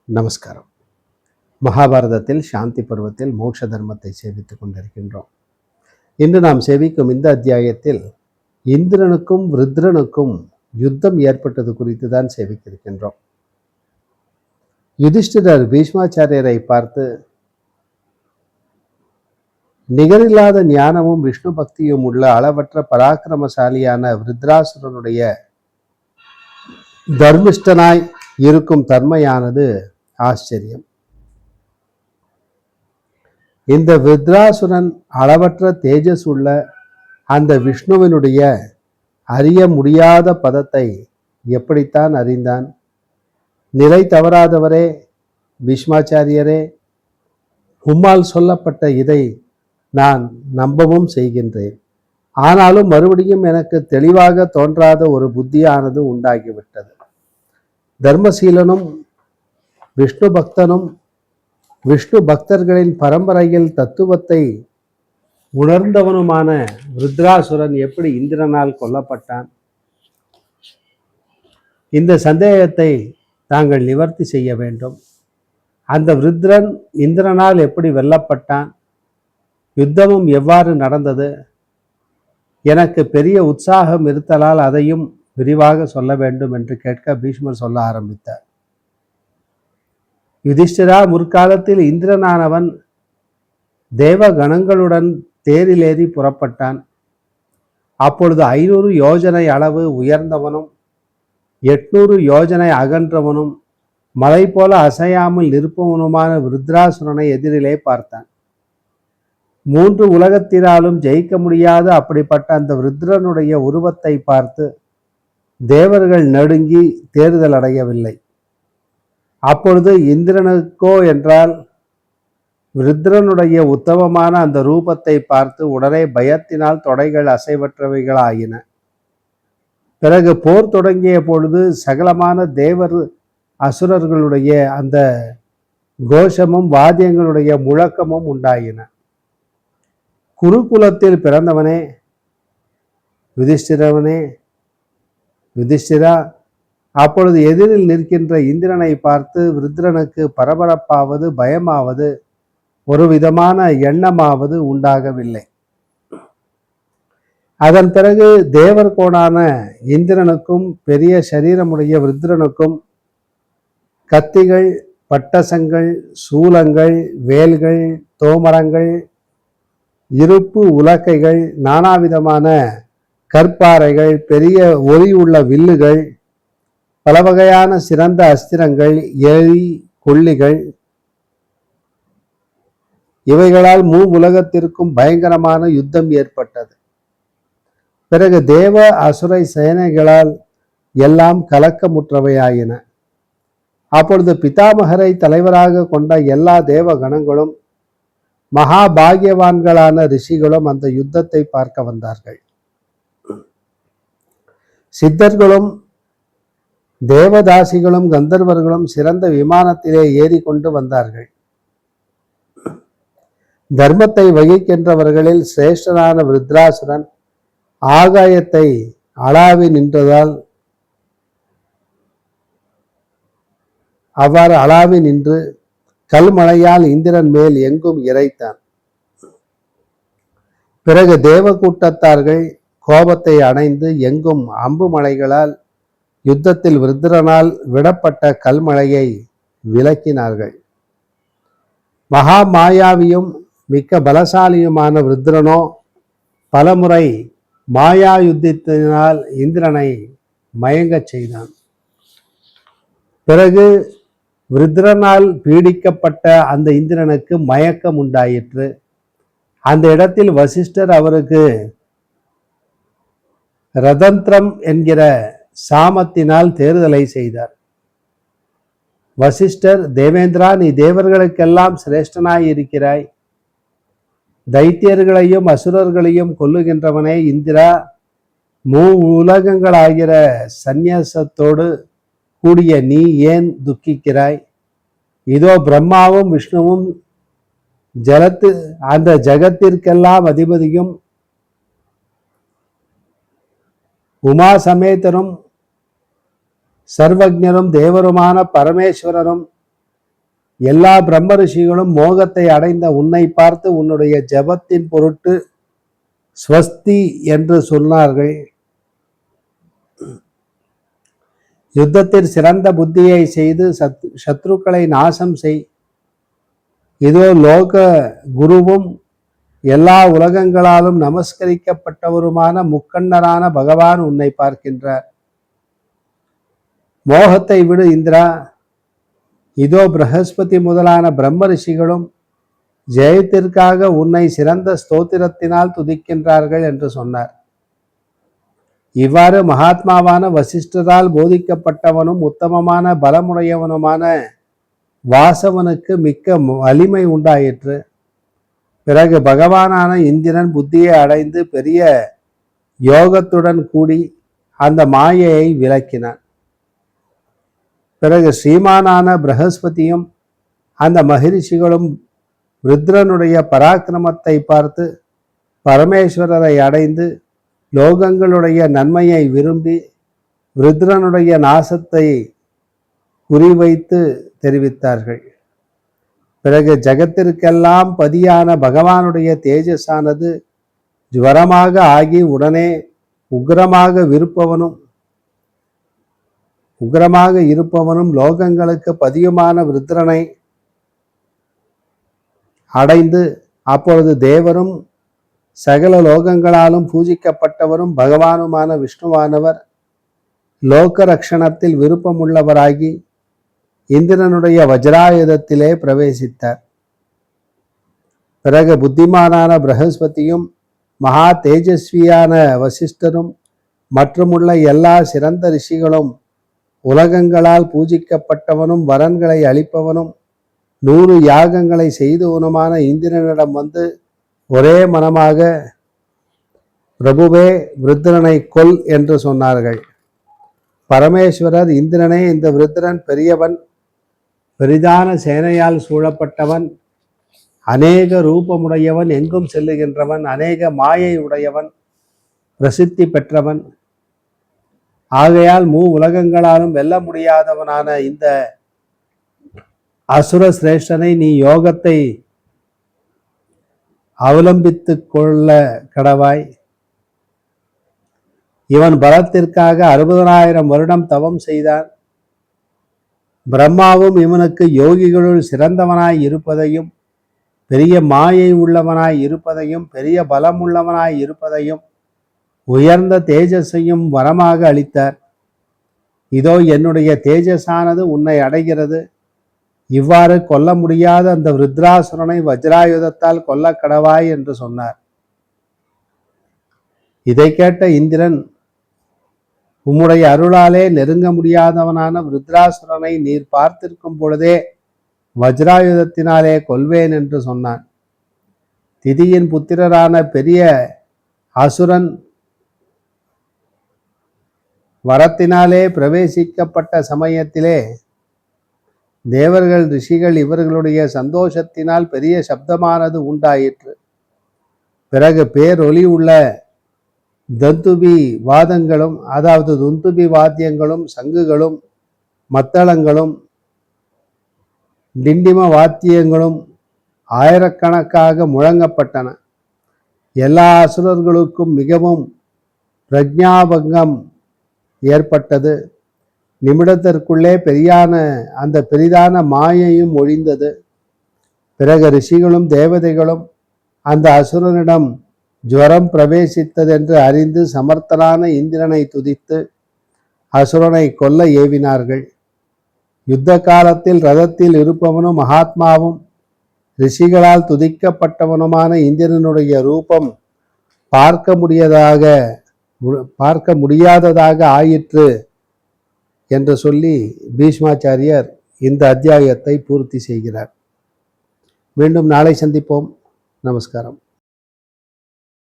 நமஸ்காரம். மகாபாரதத்தில் சாந்தி பருவத்தில் மோட்ச தர்மத்தை சேவித்துக் கொண்டிருக்கின்றோம். இன்று நாம் சேவிக்கும் இந்த அத்தியாயத்தில் இந்திரனுக்கும் ருத்ரனுக்கும் யுத்தம் ஏற்பட்டது குறித்து தான் சேவிக்கிருக்கின்றோம். யுதிஷ்டிரர் பீஷ்மாச்சாரியரை பார்த்து, நிகரில்லாத ஞானமும் விஷ்ணு பக்தியும் உள்ள அளவற்ற பராக்கிரமசாலியான ருத்ராசுரனுடைய தர்மிஷ்டனாய் இருக்கும் தன்மையானது ஆச்சரியம். இந்த ருத்ராசுரன் அளவற்ற தேஜஸ் உள்ள அந்த விஷ்ணுவினுடைய அறிய முடியாத பதத்தை எப்படித்தான் அறிந்தான்? நிலை தவறாதவரே பீஷ்மாச்சாரியரே, உம்மால் சொல்லப்பட்ட இதை நான் நம்பவும் செய்கின்றேன். ஆனாலும் மறுபடியும் எனக்கு தெளிவாக தோன்றாத ஒரு புத்தியானது உண்டாகிவிட்டது. தர்மசீலனும் விஷ்ணு பக்தனும் விஷ்ணு பக்தர்களின் பரம்பரையில் தத்துவத்தை உணர்ந்தவனுமான ருத்ராசுரன் எப்படி இந்திரனால் கொல்லப்பட்டான்? இந்த சந்தேகத்தை தாங்கள் நிவர்த்தி செய்ய வேண்டும். அந்த ருத்ரன் இந்திரனால் எப்படி வெல்லப்பட்டான்? யுத்தமும் எவ்வாறு நடந்தது? எனக்கு பெரிய உற்சாகம் இருத்தலால் அதையும் விரிவாக சொல்ல வேண்டும் என்று கேட்க பீஷ்மர் சொல்ல ஆரம்பித்தார். யுதிஷ்டிரா, முற்காலத்தில் இந்திரனானவன் தேவ கணங்களுடன் தேரிலேறி புறப்பட்டான். அப்பொழுது 500 யோஜனை அளவு உயர்ந்தவனும் 800 யோஜனை அகன்றவனும் மலை போல அசையாமல் நிற்பவனுமான ருத்ராசுரனை எதிரிலே பார்த்தான். 3 உலகத்தினாலும் ஜெயிக்க முடியாத அப்படிப்பட்ட அந்த ருத்ரனுடைய உருவத்தை பார்த்து தேவர்கள் நடுங்கி தேறுதல் அடையவில்லை. அப்பொழுது இந்திரனுக்கோ என்றால் ருத்ரனுடைய உத்தமமான அந்த ரூபத்தை பார்த்து உடனே பயத்தினால் தொடைகள் அசைவற்றவைகளாயின. பிறகு போர் தொடங்கிய பொழுது சகலமான தேவர் அசுரர்களுடைய அந்த கோஷமும் வாத்தியங்களுடைய முழக்கமும் உண்டாயின. குருகுலத்தில் பிறந்தவனே யுதிஷ்டிரா, அப்பொழுது எதிரில் நிற்கின்ற இந்திரனை பார்த்து ருத்ரனுக்கு பரபரப்பாவது பயமாவது ஒரு விதமான எண்ணமாவது உண்டாகவில்லை. அதன் பிறகு தேவர்கோனான இந்திரனுக்கும் பெரிய சரீரமுடைய ருத்ரனுக்கும் கத்திகள், பட்டசங்கள், சூலங்கள், வேல்கள், தோமரங்கள், இருப்பு உலக்கைகள், நானாவிதமான கற்பாறைகள், பெரிய ஒளி உள்ள வில்லுகள், பல வகையான சிறந்த அஸ்திரங்கள், எரி கொல்லிகள், இவைகளால் உலகத்திற்கும் பயங்கரமான யுத்தம் ஏற்பட்டது. பிறகு தேவ அசுரை சேனைகளால் எல்லாம் கலக்கமுற்றவையாயின. அப்பொழுது பிதாமகரை தலைவராக கொண்ட எல்லா தேவ கணங்களும் மகாபாகியவான்களான ரிஷிகளும் அந்த யுத்தத்தை பார்க்க வந்தார்கள். சித்தர்களும் தேவதாசிகளும் கந்தர்வர்களும் சிறந்த விமானத்திலே ஏறிக்கொண்டு வந்தார்கள். தர்மத்தை வகிக்கின்றவர்களில் சிரேஷ்டனான ருத்ராசுரன் ஆகாயத்தை அளாவி நின்றதால் அவ்வாறு அளாவி நின்று கல்மழையால் இந்திரன் மேல் எங்கும் இறைத்தான். பிறகு தேவ கூட்டத்தார்கள் கோபத்தை அடைந்து எங்கும் அம்பு மலைகளால் யுத்தத்தில் ருத்ரனால் விடப்பட்ட கல்மழையை விலக்கினார்கள். மகா மாயாவியும் மிக்க பலசாலியுமான ருத்ரனோ பலமுறை மாயா யுத்தத்தினால் இந்திரனை மயங்கச் செய்தான். பிறகு ருத்ரனால் பீடிக்கப்பட்ட அந்த இந்திரனுக்கு மயக்கம் உண்டாயிற்று. அந்த இடத்தில் வசிஷ்டர் அவருக்கு ரதந்திரம் என்கிற சாமத்தினால் தேர்தலை செய்தார். வசிஷ்டர், தேவேந்திரா, நீ தேவர்களுக்கெல்லாம் சிரேஷ்டனாய் இருக்கிறாய். தைத்தியர்களையும் அசுரர்களையும் கொல்லுகின்றவனே இந்திரா, உலகங்களாகிற சந்நியாசத்தோடு கூடிய நீ ஏன் துக்கிக்கிறாய்? இதோ பிரம்மாவும் விஷ்ணுவும் அந்த ஜகத்திற்கெல்லாம் அதிபதியும் உமா சமேதரும் சர்வஜரும் தேவருமான பரமேஸ்வரரும் எல்லா பிரம்ம ரிஷிகளும் மோகத்தை அடைந்த உன்னை பார்த்து உன்னுடைய ஜபத்தின் பொருட்டு ஸ்வஸ்தி என்று சொன்னார்கள். யுத்தத்தில் சிறந்த புத்தியை செய்து சத்ருக்களை நாசம் செய். இதோ லோக குருவும் எல்லா உலகங்களாலும் நமஸ்கரிக்கப்பட்டவருமான முக்கண்ணரான பகவான் உன்னை பார்க்கின்றார். மோகத்தை விடு இந்திரா. இதோ பிரகஸ்பதி முதலான பிரம்ம ரிஷிகளும் ஜெயத்திற்காக உன்னை சிறந்த ஸ்தோத்திரத்தினால் துதிக்கின்றார்கள் என்று சொன்னார். இவ்வாறு மகாத்மாவான வசிஷ்டரால் போதிக்கப்பட்டவனும் உத்தமமான பலமுடையவனுமான வாசவனுக்கு மிக்க வலிமை உண்டாயிற்று. பிறகு பகவானான இந்திரன் புத்தியை அடைந்து பெரிய யோகத்துடன் கூடி அந்த மாயையை விளக்கினான். பிறகு ஸ்ரீமானான பிரகஸ்பதியும் அந்த மகிழ்ச்சிகளும் ருத்ரனுடைய பராக்கிரமத்தை பார்த்து பரமேஸ்வரரை அடைந்து லோகங்களுடைய நன்மையை விரும்பி ருத்ரனுடைய நாசத்தை குறிவைத்து தெரிவித்தார்கள். பிறகு ஜகத்திற்கெல்லாம் பதியான பகவானுடைய தேஜஸானது ஜுவரமாக ஆகி உடனே உக்ரமாக இருப்பவனும் லோகங்களுக்கு பதியுமான ருத்ரனை அடைந்து அப்பொழுது தேவரும் சகல லோகங்களாலும் பூஜிக்கப்பட்டவரும் பகவானுமான விஷ்ணுவானவர் லோக ரக்ஷணத்தில் விருப்பமுள்ளவராகி இந்திரனுடைய வஜ்ராயுதத்திலே பிரவேசித்தார். பிறகு புத்திமானான பிரகஸ்பதியும் மகா தேஜஸ்வியான வசிஷ்டரும் மற்றுமுள்ள எல்லா சிறந்த ரிஷிகளும் உலகங்களால் பூஜிக்கப்பட்டவனும் வரன்களை அளிப்பவனும் 100 யாகங்களை செய்தவனுமான இந்திரனிடம் வந்து ஒரே மனமாக பிரபுவே விருத்திரனை கொல் என்று சொன்னார்கள். பரமேஸ்வரர் இந்திரனே, இந்த விருத்திரன் பெரியவன், பெரிதான சேனையால் சூழப்பட்டவன், அநேக ரூபமுடையவன், எங்கும் செல்லுகின்றவன், அநேக மாயை உடையவன், பிரசித்தி பெற்றவன், ஆகையால் உலகங்களாலும் வெல்ல முடியாதவனான இந்த அசுர சிரேஷ்டனை நீ யோகத்தை அவலம்பித்து கொள்ள கடவாய். இவன் பலத்திற்காக 60,000 வருடம் தவம் செய்தான். பிரம்மாவும் இவனுக்கு யோகிகளுள் சிறந்தவனாய் இருப்பதையும் பெரிய மாயை உள்ளவனாய் இருப்பதையும் பெரிய பலம் உள்ளவனாய் இருப்பதையும் உயர்ந்த தேஜஸையும் வரமாக அளித்தார். இதோ என்னுடைய தேஜஸானது உன்னை அடைகிறது. இவ்வாறு கொல்ல முடியாத அந்த ருத்ராசுரனை வஜ்ராயுதத்தால் கொல்ல கடவாய் என்று சொன்னார். இதை கேட்ட இந்திரன், உம்முடைய அருளாலே நெருங்க முடியாதவனான ருத்ராசுரனை நீர் பார்த்திருக்கும் பொழுதே வஜ்ராயுதத்தினாலே கொல்வேன் என்று சொன்னான். திதியின் புத்திரரான பெரிய அசுரன் வரத்தினாலே பிரவேசிக்கப்பட்ட சமயத்திலே தேவர்கள் ரிஷிகள் இவர்களுடைய சந்தோஷத்தினால் பெரிய சப்தமானது உண்டாயிற்று. பிறகு பேரொலி உள்ள தந்துபி வாதங்களும், அதாவது துந்துபி வாத்தியங்களும், சங்குகளும், மத்தளங்களும், டிண்டிம வாத்தியங்களும் ஆயிரக்கணக்காக முழங்கப்பட்டன. எல்லா அசுரர்களுக்கும் மிகவும் பிரஜாபங்கம் ஏற்பட்டது. நிமிடத்திற்குள்ளே அந்த பெரிதான மாயையும் ஒழிந்தது. பிறகு ரிஷிகளும் தேவதைகளும் அந்த அசுரனிடம் ஜுவரம் பிரவேசித்ததென்று அறிந்து சமர்த்தனான இந்திரனை துதித்து அசுரனை கொல்ல ஏவினார்கள். யுத்த காலத்தில் ரதத்தில் இருப்பவனும் மகாத்மாவும் ரிஷிகளால் துதிக்கப்பட்டவனுமான இந்திரனுடைய ரூபம் பார்க்க முடியாததாக ஆயிற்று என்று சொல்லி பீஷ்மாச்சாரியர் இந்த அத்தியாயத்தை பூர்த்தி செய்கிறார். மீண்டும் நாளை சந்திப்போம். நமஸ்காரம்.